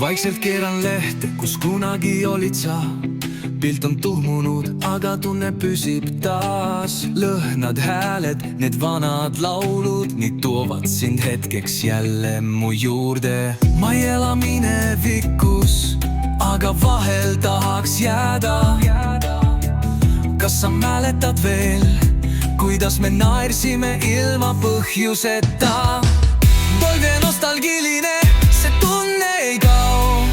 vaikselt keeran lehte, kus kunagi olid sa. Pilt on tuhmunud, aga tunne püsib taas. Lõhnad, hääled, need vanad laulud, nii toovad sind hetkeks jälle mu juurde. Ma ei ela minevikus, aga vahel tahaks jääda. Kas sa mäletad veel, kuidas me naersime ilma põhjuseta? Polve nostalgiline, see tunne ei kao.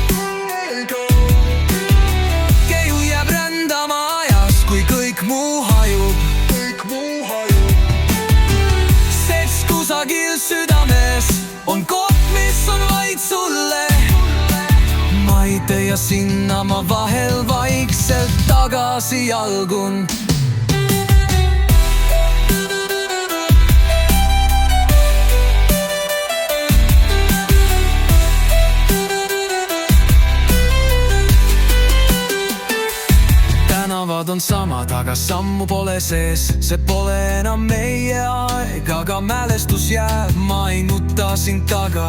Keju jääb rändama ajas, kui kõik muu hajub. Sest kusagil südames on koht, mis on vaid sulle. Ma ei tee ja sinna ma vahel vaikselt tagasi jalgun. Tänavad on samad, aga sammu pole sees. See pole enam meie aeg, aga mälestus jääb. Ma ei nuta sind taga,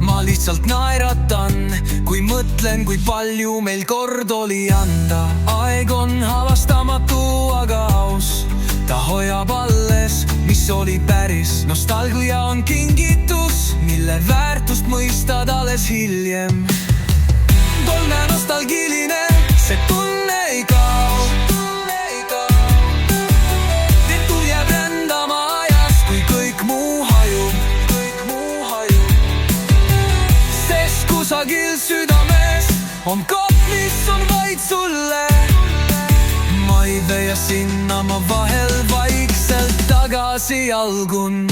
ma lihtsalt naeratan, kui mõtlen, kui palju meil kord oli anda. Aeg on avastamatu, aga aus. Ta hoiab alles, mis oli päris. Nostalgia on kingitus, mille väärtust mõistad alles hiljem. Tolne nostalgiline, see tunne ei kao. Tetud jääb rändama ajas, kui kõik muu hajub. Sest kusagil südames on koht, mis on vaid sulle. Ma ei vee ja sinna ma vahel vaikselt tagasi jalgun.